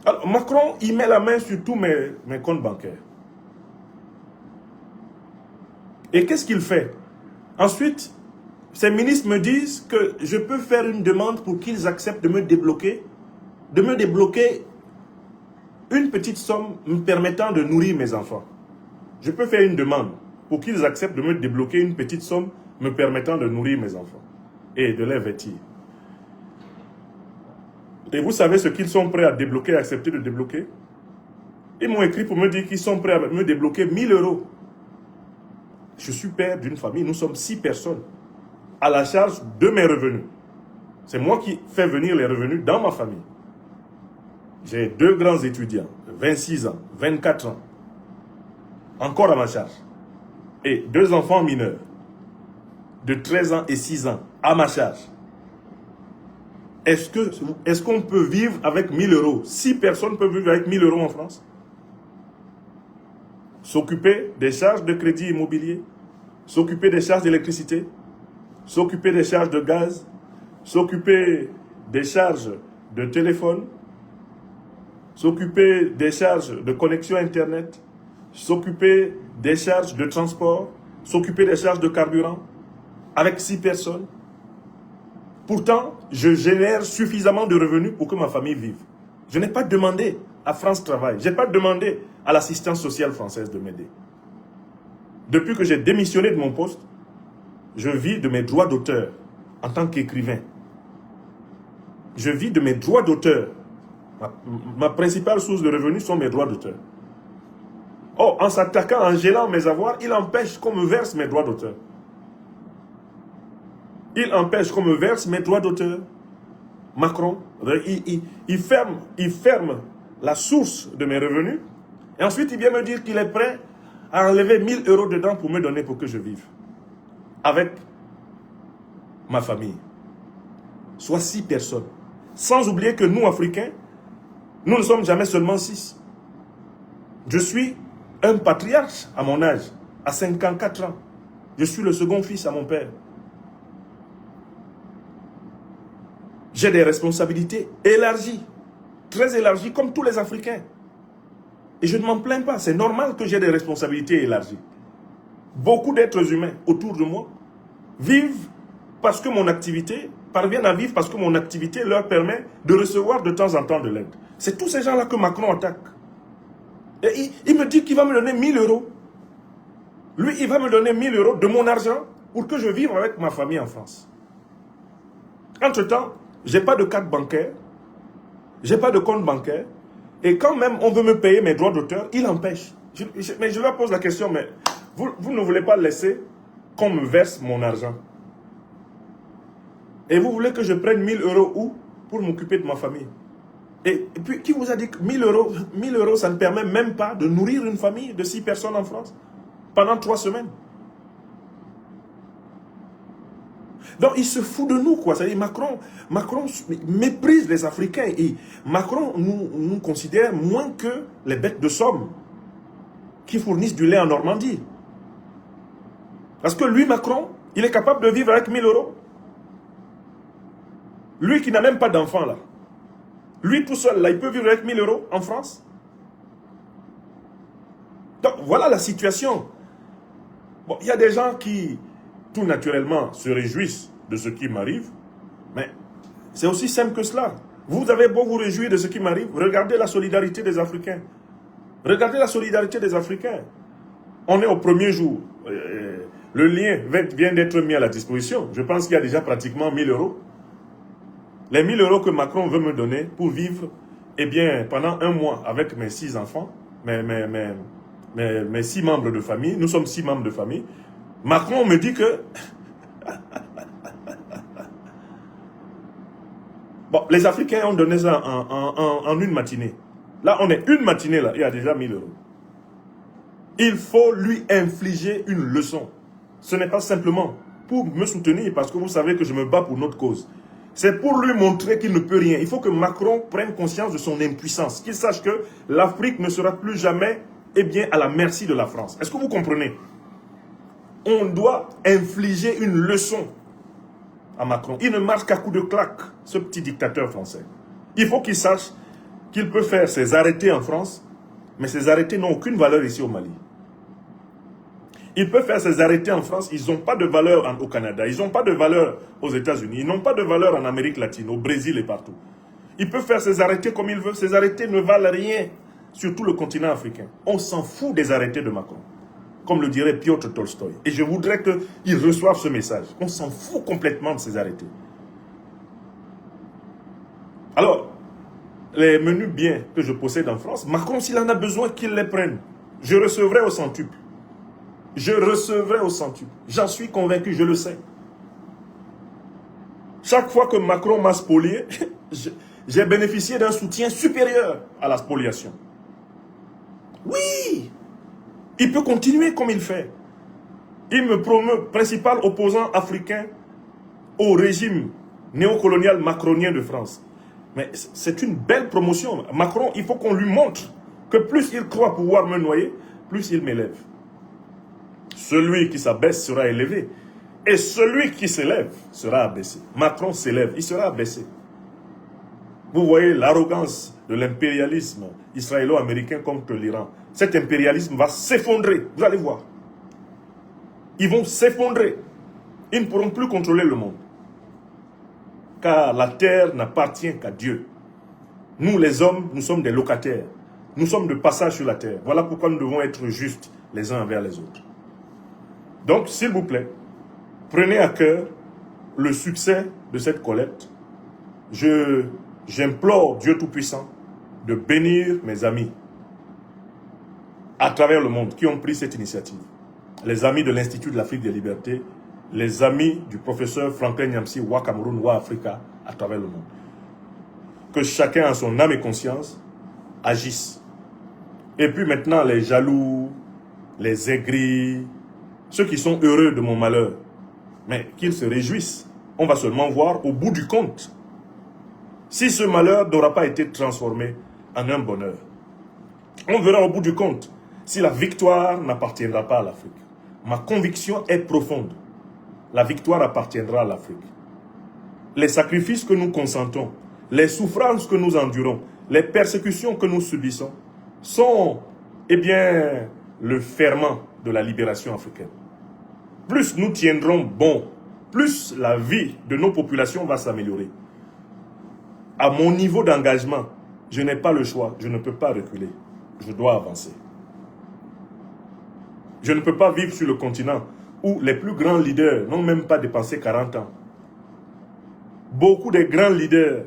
Alors, Macron, il met la main sur tous mes comptes bancaires. Et qu'est-ce qu'il fait? Ensuite, ces ministres me disent que je peux faire une demande pour qu'ils acceptent de me débloquer une petite somme me permettant de nourrir mes enfants. Je peux faire une demande pour qu'ils acceptent de me débloquer une petite somme me permettant de nourrir mes enfants et de les vêtir. Et vous savez ce qu'ils sont prêts à débloquer, à accepter de débloquer? Ils m'ont écrit pour me dire qu'ils sont prêts à me débloquer 1000 euros. Je suis père d'une famille, nous sommes 6 personnes à la charge de mes revenus. C'est moi qui fais venir les revenus dans ma famille. J'ai 2 grands étudiants, 26 ans, 24 ans, encore à ma charge. Et 2 enfants mineurs, de 13 ans et 6 ans, à ma charge. Est-ce qu'on peut vivre avec 1000 euros? 6 personnes peuvent vivre avec 1000 euros en France? S'occuper des charges de crédit immobilier, s'occuper des charges d'électricité, s'occuper des charges de gaz, s'occuper des charges de téléphone, s'occuper des charges de connexion Internet, s'occuper des charges de transport, s'occuper des charges de carburant, avec 6 personnes. Pourtant, je génère suffisamment de revenus pour que ma famille vive. Je n'ai pas demandé à France Travail, je n'ai pas demandé à l'assistance sociale française de m'aider. Depuis que j'ai démissionné de mon poste, je vis de mes droits d'auteur en tant qu'écrivain. Je vis de mes droits d'auteur. Ma principale source de revenus sont mes droits d'auteur. Oh, en s'attaquant, en gelant mes avoirs, il empêche qu'on me verse mes droits d'auteur. Il empêche qu'on me verse mes droits d'auteur. Macron, il ferme la source de mes revenus. Et ensuite, il vient me dire qu'il est prêt à enlever 1000 euros dedans pour me donner pour que je vive. Avec ma famille. Soit 6 personnes. Sans oublier que nous, Africains, nous ne sommes jamais seulement 6. Je suis un patriarche à mon âge, à 54 ans. Je suis le second fils à mon père. J'ai des responsabilités élargies, très élargies, comme tous les Africains. Et je ne m'en plains pas, c'est normal que j'ai des responsabilités élargies. Beaucoup d'êtres humains autour de moi vivent parce que mon activité, parviennent à vivre parce que mon activité leur permet de recevoir de temps en temps de l'aide. C'est tous ces gens-là que Macron attaque. Et il me dit qu'il va me donner 1000 euros. Lui, il va me donner 1000 euros de mon argent pour que je vive avec ma famille en France. Entre-temps, je n'ai pas de carte bancaire, je n'ai pas de compte bancaire, et quand même on veut me payer mes droits d'auteur, il empêche. Mais je leur pose la question, mais vous ne voulez pas laisser qu'on me verse mon argent? Et vous voulez que je prenne 1000 euros où? Pour m'occuper de ma famille. Et puis, qui vous a dit que 1000 euros, ça ne permet même pas de nourrir une famille de 6 personnes en France pendant 3 semaines? Donc, il se fout de nous, quoi. C'est-à-dire, Macron méprise les Africains. Et Macron nous considère moins que les bêtes de somme qui fournissent du lait en Normandie. Parce que lui, Macron, il est capable de vivre avec 1000 euros. Lui qui n'a même pas d'enfant, là. Lui tout seul, là, il peut vivre avec 1000 euros en France. Donc, voilà la situation. Bon, il y a des gens qui, tout naturellement, se réjouissent de ce qui m'arrive. Mais c'est aussi simple que cela. Vous avez beau vous réjouir de ce qui m'arrive, regardez la solidarité des Africains. Regardez la solidarité des Africains. On est au premier jour. Le lien vient d'être mis à la disposition. Je pense qu'il y a déjà pratiquement 1000 euros. Les 1000 euros que Macron veut me donner pour vivre, eh bien, pendant un mois avec mes 6 enfants, mes 6 membres de famille, nous sommes 6 membres de famille, Macron me dit que... Bon, les Africains ont donné ça en une matinée. Là, on est une matinée, là, il y a déjà 1000 euros. Il faut lui infliger une leçon. Ce n'est pas simplement pour me soutenir, parce que vous savez que je me bats pour notre cause. C'est pour lui montrer qu'il ne peut rien. Il faut que Macron prenne conscience de son impuissance. Qu'il sache que l'Afrique ne sera plus jamais, eh bien, à la merci de la France. Est-ce que vous comprenez? On doit infliger une leçon à Macron. Il ne marche qu'à coups de claque, ce petit dictateur français. Il faut qu'il sache qu'il peut faire ses arrêtés en France, mais ces arrêtés n'ont aucune valeur ici au Mali. Il peut faire ses arrêtés en France, ils n'ont pas de valeur au Canada, ils n'ont pas de valeur aux États-Unis, ils n'ont pas de valeur en Amérique latine, au Brésil et partout. Il peut faire ses arrêtés comme il veut, ces arrêtés ne valent rien sur tout le continent africain. On s'en fout des arrêtés de Macron, comme le dirait Piotr Tolstoï. Et je voudrais qu'ils reçoivent ce message. On s'en fout complètement de ces arrêtés. Alors, les menus biens que je possède en France, Macron, s'il en a besoin, qu'il les prenne. Je recevrai au centuple. Je recevrai au centuple. J'en suis convaincu, je le sais. Chaque fois que Macron m'a spolié, j'ai bénéficié d'un soutien supérieur à la spoliation. Oui, il peut continuer comme il fait. Il me promeut principal opposant africain au régime néocolonial macronien de France. Mais c'est une belle promotion. Macron, il faut qu'on lui montre que plus il croit pouvoir me noyer, plus il m'élève. Celui qui s'abaisse sera élevé. Et celui qui s'élève sera abaissé. Macron s'élève, il sera abaissé. Vous voyez l'arrogance de l'impérialisme israélo-américain contre l'Iran. Cet impérialisme va s'effondrer. Vous allez voir. Ils vont s'effondrer. Ils ne pourront plus contrôler le monde. Car la terre n'appartient qu'à Dieu. Nous, les hommes, nous sommes des locataires. Nous sommes de passage sur la terre. Voilà pourquoi nous devons être justes les uns envers les autres. Donc, s'il vous plaît, prenez à cœur le succès de cette collecte. J'implore Dieu Tout-Puissant de bénir mes amis à travers le monde qui ont pris cette initiative. Les amis de l'Institut de l'Afrique des Libertés, les amis du professeur Franklin Nyamsi, Wa Cameroun, Wa Africa, à travers le monde. Que chacun en son âme et conscience agisse. Et puis maintenant, les jaloux, les aigris, ceux qui sont heureux de mon malheur, mais qu'ils se réjouissent. On va seulement voir au bout du compte si ce malheur n'aura pas été transformé en un bonheur. On verra au bout du compte si la victoire n'appartiendra pas à l'Afrique. Ma conviction est profonde. La victoire appartiendra à l'Afrique. Les sacrifices que nous consentons, les souffrances que nous endurons, les persécutions que nous subissons sont, eh bien, le ferment de la libération africaine. Plus nous tiendrons bon, plus la vie de nos populations va s'améliorer. À mon niveau d'engagement, je n'ai pas le choix, je ne peux pas reculer, je dois avancer. Je ne peux pas vivre sur le continent où les plus grands leaders n'ont même pas dépensé 40 ans. Beaucoup de grands leaders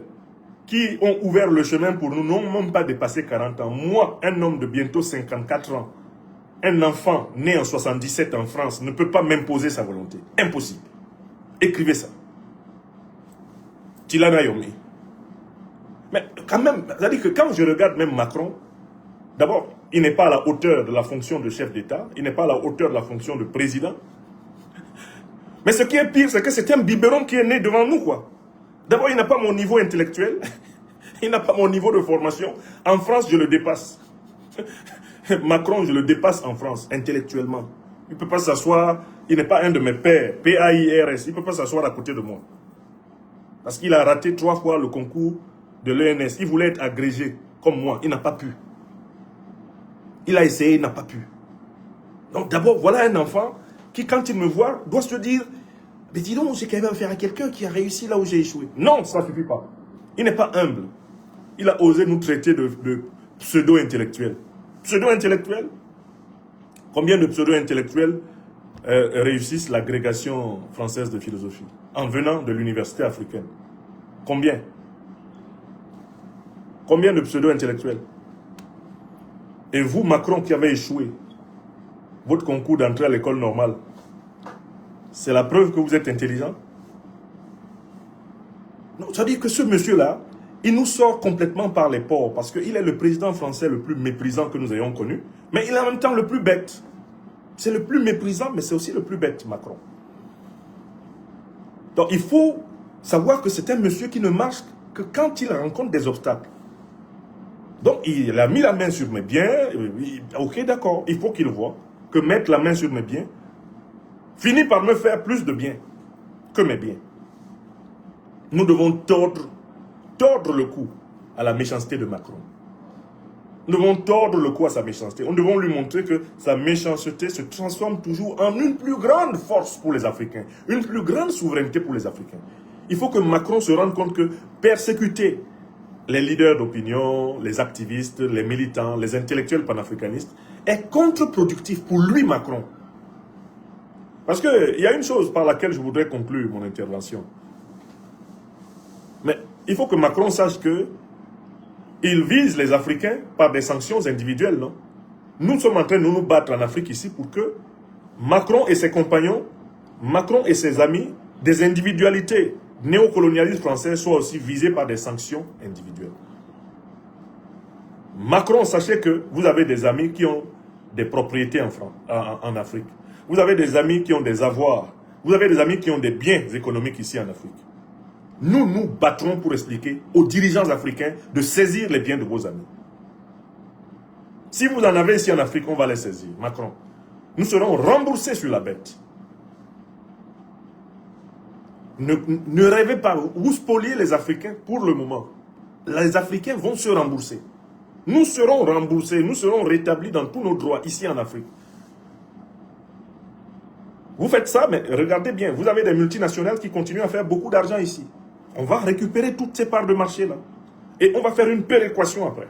qui ont ouvert le chemin pour nous n'ont même pas dépassé 40 ans. Moi, un homme de bientôt 54 ans, un enfant né en 77 en France ne peut pas m'imposer sa volonté. Impossible. Écrivez ça. Tilana Yomi. Mais quand même, c'est-à-dire que quand je regarde même Macron, d'abord, il n'est pas à la hauteur de la fonction de chef d'État, il n'est pas à la hauteur de la fonction de président. Mais ce qui est pire, c'est que c'est un biberon qui est né devant nous, quoi. D'abord, il n'a pas mon niveau intellectuel, il n'a pas mon niveau de formation. En France, je le dépasse. Macron, je le dépasse en France, intellectuellement. Il ne peut pas s'asseoir, il n'est pas un de mes pairs, P-A-I-R-S, il ne peut pas s'asseoir à côté de moi. Parce qu'il a raté 3 fois le concours de l'ENS. Il voulait être agrégé, comme moi, il n'a pas pu. Il a essayé, il n'a pas pu. Donc d'abord, voilà un enfant qui, quand il me voit, doit se dire, mais dis donc, j'ai quand même affaire à quelqu'un qui a réussi là où j'ai échoué. Non, ça ne suffit pas. Il n'est pas humble. Il a osé nous traiter de pseudo-intellectuels. Pseudo-intellectuels? Combien de pseudo-intellectuels réussissent l'agrégation française de philosophie en venant de l'université africaine? Combien? Combien de pseudo-intellectuels? Et vous, Macron, qui avez échoué votre concours d'entrée à l'école normale, c'est la preuve que vous êtes intelligent? Non, ça veut dire que ce monsieur-là, il nous sort complètement par les pores parce qu'il est le président français le plus méprisant que nous ayons connu, mais il est en même temps le plus bête. C'est le plus méprisant, mais c'est aussi le plus bête, Macron. Donc il faut savoir que c'est un monsieur qui ne marche que quand il rencontre des obstacles. Donc il a mis la main sur mes biens, ok d'accord, il faut qu'il voit que mettre la main sur mes biens finit par me faire plus de bien que mes biens. Nous devons tordre le cou à la méchanceté de Macron. Nous devons tordre le cou à sa méchanceté. Nous devons lui montrer que sa méchanceté se transforme toujours en une plus grande force pour les Africains, une plus grande souveraineté pour les Africains. Il faut que Macron se rende compte que persécuter les leaders d'opinion, les activistes, les militants, les intellectuels panafricanistes est contre-productif pour lui, Macron. Parce qu'il y a une chose par laquelle je voudrais conclure mon intervention. Mais il faut que Macron sache que il vise les Africains par des sanctions individuelles, non? Nous sommes en train de nous battre en Afrique ici pour que Macron et ses compagnons, Macron et ses amis, des individualités néocolonialistes françaises soient aussi visés par des sanctions individuelles. Macron, sachez que vous avez des amis qui ont des propriétés en Afrique. Vous avez des amis qui ont des avoirs. Vous avez des amis qui ont des biens économiques ici en Afrique. Nous nous battrons pour expliquer aux dirigeants africains de saisir les biens de vos amis. Si vous en avez ici en Afrique, on va les saisir. Macron, nous serons remboursés sur la bête. Ne rêvez pas, vous spoliez les Africains pour le moment. Les Africains vont se rembourser. Nous serons remboursés, nous serons rétablis dans tous nos droits ici en Afrique. Vous faites ça, mais regardez bien, vous avez des multinationales qui continuent à faire beaucoup d'argent ici. On va récupérer toutes ces parts de marché là. Et on va faire une péréquation après.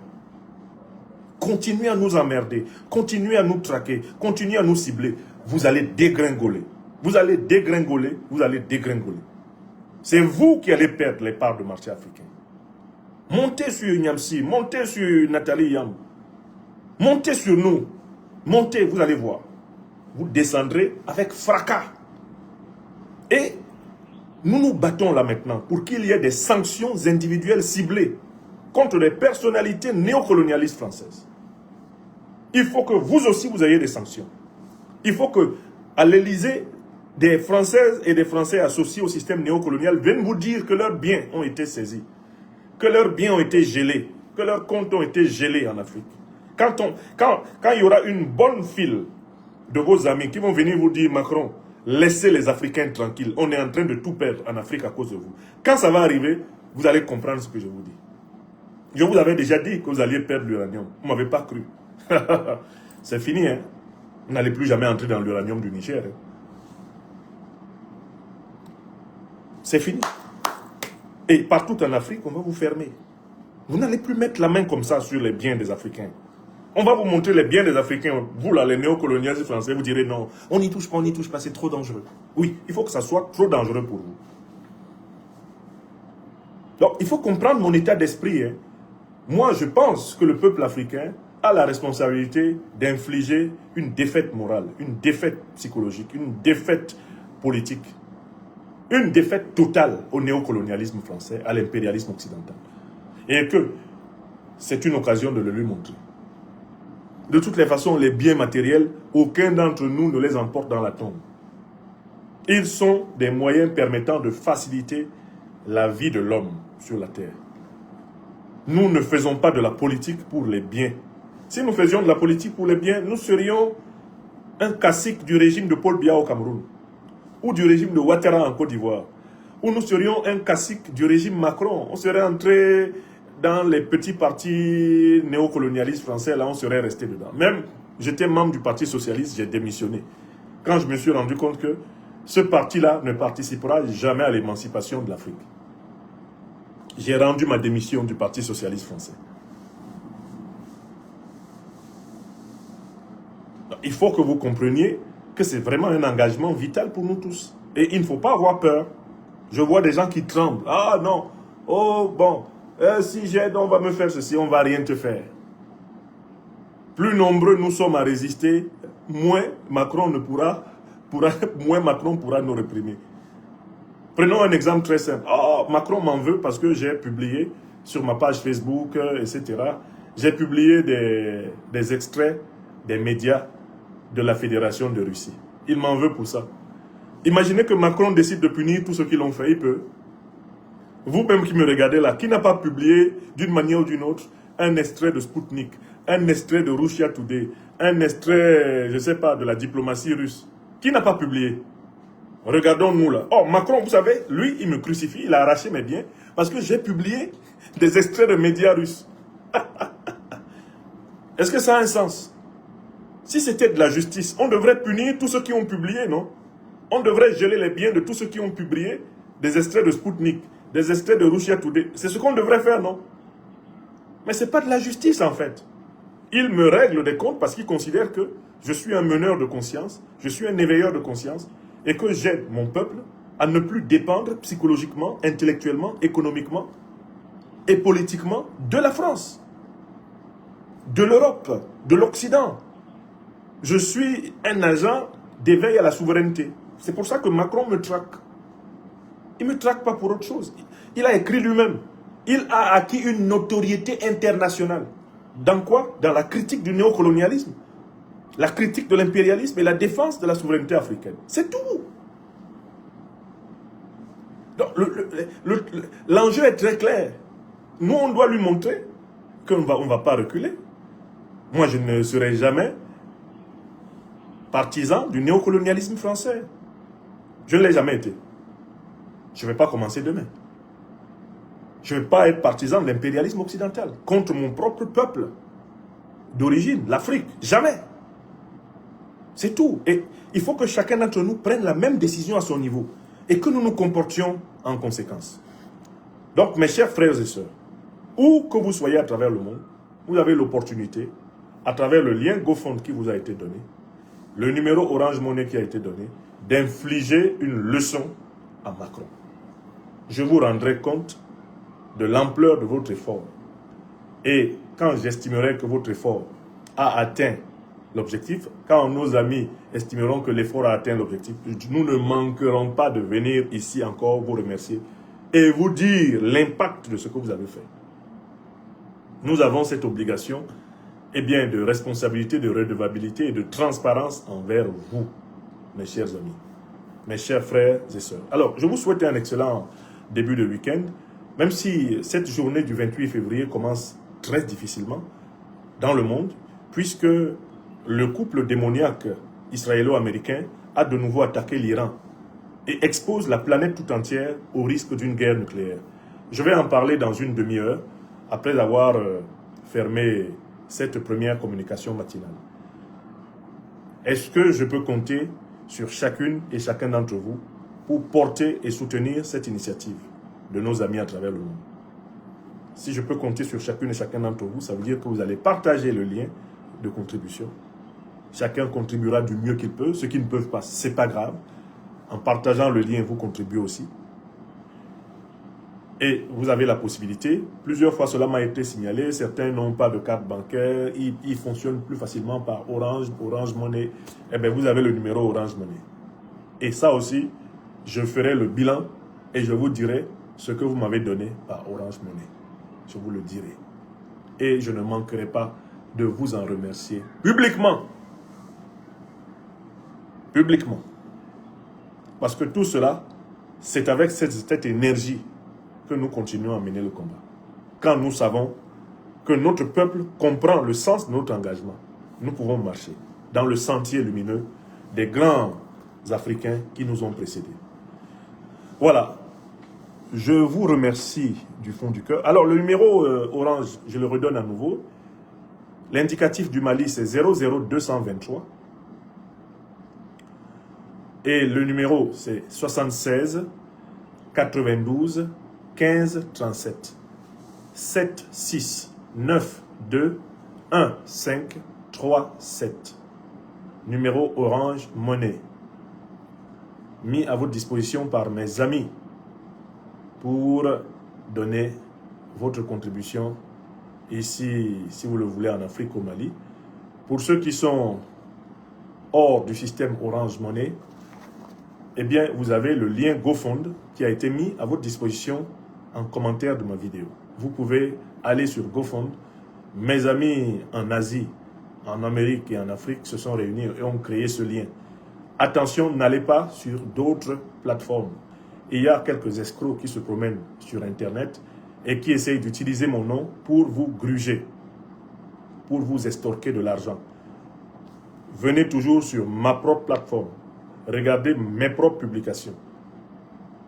Continuez à nous emmerder, continuez à nous traquer, continuez à nous cibler. Vous allez dégringoler. Vous allez dégringoler, vous allez dégringoler. C'est vous qui allez perdre les parts de marché africains. Montez sur Nyamsi, montez sur Nathalie Yam. Montez sur nous. Montez, vous allez voir. Vous descendrez avec fracas. Et nous nous battons là maintenant pour qu'il y ait des sanctions individuelles ciblées contre les personnalités néocolonialistes françaises. Il faut que vous aussi vous ayez des sanctions. Il faut que à l'Élysée, des Françaises et des Français associés au système néocolonial viennent vous dire que leurs biens ont été saisis, que leurs biens ont été gelés, que leurs comptes ont été gelés en Afrique. Quand il y aura une bonne file de vos amis qui vont venir vous dire, Macron, laissez les Africains tranquilles, on est en train de tout perdre en Afrique à cause de vous. Quand ça va arriver, vous allez comprendre ce que je vous dis. Je vous avais déjà dit que vous alliez perdre l'uranium. Vous ne m'avez pas cru. C'est fini, hein. Vous n'allez plus jamais entrer dans l'uranium du Niger. Hein. C'est fini. Et partout en Afrique, on va vous fermer. Vous n'allez plus mettre la main comme ça sur les biens des Africains. On va vous montrer les biens des Africains. Vous là, les néocolonialistes français, vous direz non, on n'y touche pas, c'est trop dangereux. Oui, il faut que ça soit trop dangereux pour vous. Donc, il faut comprendre mon état d'esprit. Hein. Moi, je pense que le peuple africain a la responsabilité d'infliger une défaite morale, une défaite psychologique, une défaite politique, une défaite totale au néocolonialisme français, à l'impérialisme occidental. Et que c'est une occasion de le lui montrer. De toutes les façons, les biens matériels, aucun d'entre nous ne les emporte dans la tombe. Ils sont des moyens permettant de faciliter la vie de l'homme sur la terre. Nous ne faisons pas de la politique pour les biens. Si nous faisions de la politique pour les biens, nous serions un cacique du régime de Paul Biya au Cameroun, ou du régime de Ouattara en Côte d'Ivoire, ou nous serions un cacique du régime Macron. On serait entré dans les petits partis néocolonialistes français, là on serait resté dedans. Même, j'étais membre du Parti Socialiste, j'ai démissionné. Quand je me suis rendu compte que ce parti-là ne participera jamais à l'émancipation de l'Afrique. J'ai rendu ma démission du Parti Socialiste français. Il faut que vous compreniez que c'est vraiment un engagement vital pour nous tous. Et il ne faut pas avoir peur. Je vois des gens qui tremblent. Ah non, oh bon, si j'aide, on va me faire ceci, on ne va rien te faire. Plus nombreux nous sommes à résister, moins Macron pourra nous réprimer. Prenons un exemple très simple. Oh, Macron m'en veut parce que j'ai publié sur ma page Facebook, etc. J'ai publié des extraits des médias de la Fédération de Russie. Il m'en veut pour ça. Imaginez que Macron décide de punir tous ceux qui l'ont fait. Il peut. Vous-même qui me regardez là, qui n'a pas publié d'une manière ou d'une autre un extrait de Sputnik, un extrait de Russia Today, un extrait, je ne sais pas, de la diplomatie russe. Qui n'a pas publié? Regardons-nous là. Oh, Macron, vous savez, lui, il me crucifie, il a arraché mes biens parce que j'ai publié des extraits de médias russes. Est-ce que ça a un sens? Si c'était de la justice, on devrait punir tous ceux qui ont publié, non? On devrait geler les biens de tous ceux qui ont publié des extraits de Sputnik, des extraits de Russia Today. C'est ce qu'on devrait faire, non? Mais ce n'est pas de la justice, en fait. Il me règle des comptes parce qu'il considère que je suis un meneur de conscience, je suis un éveilleur de conscience, et que j'aide mon peuple à ne plus dépendre psychologiquement, intellectuellement, économiquement et politiquement de la France, de l'Europe, de l'Occident. Je suis un agent d'éveil à la souveraineté. C'est pour ça que Macron me traque. Il ne me traque pas pour autre chose. Il a écrit lui-même. Il a acquis une notoriété internationale. Dans quoi? Dans la critique du néocolonialisme, la critique de l'impérialisme et la défense de la souveraineté africaine. C'est tout. L'enjeu est très clair. Nous, on doit lui montrer qu'on ne va pas reculer. Moi, je ne serai jamais partisan du néocolonialisme français. Je ne l'ai jamais été. Je ne vais pas commencer demain. Je ne vais pas être partisan de l'impérialisme occidental contre mon propre peuple d'origine, l'Afrique. Jamais. C'est tout. Et il faut que chacun d'entre nous prenne la même décision à son niveau et que nous nous comportions en conséquence. Donc, mes chers frères et sœurs, où que vous soyez à travers le monde, vous avez l'opportunité, à travers le lien GoFund qui vous a été donné, le numéro Orange Money qui a été donné, d'infliger une leçon à Macron. Je vous rendrai compte de l'ampleur de votre effort. Et quand j'estimerai que votre effort a atteint l'objectif, quand nos amis estimeront que l'effort a atteint l'objectif, nous ne manquerons pas de venir ici encore vous remercier et vous dire l'impact de ce que vous avez fait. Nous avons cette obligation de responsabilité, de redevabilité et de transparence envers vous, mes chers amis, mes chers frères et sœurs. Alors, je vous souhaite un excellent début de week-end, même si cette journée du 28 février commence très difficilement dans le monde, puisque le couple démoniaque israélo-américain a de nouveau attaqué l'Iran et expose la planète tout entière au risque d'une guerre nucléaire. Je vais en parler dans une demi-heure, après avoir fermé cette première communication matinale. Est-ce que je peux compter sur chacune et chacun d'entre vous pour porter et soutenir cette initiative de nos amis à travers le monde? Si je peux compter sur chacune et chacun d'entre vous, ça veut dire que vous allez partager le lien de contribution. Chacun contribuera du mieux qu'il peut. Ceux qui ne peuvent pas, ce n'est pas grave. En partageant le lien, vous contribuez aussi. Et vous avez la possibilité, plusieurs fois cela m'a été signalé, certains n'ont pas de carte bancaire, ils fonctionnent plus facilement par Orange Money. Eh bien, vous avez le numéro Orange Money. Et ça aussi, je ferai le bilan et je vous dirai ce que vous m'avez donné par Orange Money. Je vous le dirai. Et je ne manquerai pas de vous en remercier publiquement. Publiquement. Parce que tout cela, c'est avec cette énergie que nous continuons à mener le combat. Quand nous savons que notre peuple comprend le sens de notre engagement, nous pouvons marcher dans le sentier lumineux des grands Africains qui nous ont précédés. Voilà. Je vous remercie du fond du cœur. Alors, le numéro Orange, je le redonne à nouveau. L'indicatif du Mali, c'est 00223. Et le numéro, c'est 76 92 15 37. 7 6 9 2 1 5 3 7. Numéro Orange Money. Mis à votre disposition par mes amis pour donner votre contribution ici, si vous le voulez, en Afrique, au Mali. Pour ceux qui sont hors du système Orange Money, eh bien, vous avez le lien GoFund qui a été mis à votre disposition en commentaire de ma vidéo. Vous pouvez aller sur GoFund. Mes amis en Asie, en Amérique et en Afrique se sont réunis et ont créé ce lien. Attention, n'allez pas sur d'autres plateformes. Il y a quelques escrocs qui se promènent sur Internet et qui essayent d'utiliser mon nom pour vous gruger, pour vous estorquer de l'argent. Venez toujours sur ma propre plateforme. Regardez mes propres publications.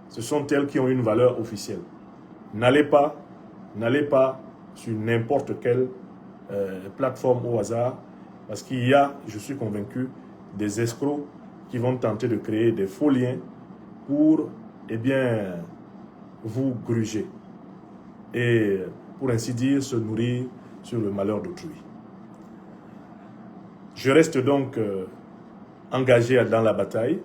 Ce sont elles qui ont une valeur officielle. N'allez pas sur n'importe quelle plateforme au hasard, parce qu'il y a, je suis convaincu, des escrocs qui vont tenter de créer des faux liens pour, eh bien, vous gruger et, pour ainsi dire, se nourrir sur le malheur d'autrui. Je reste donc engagé dans la bataille.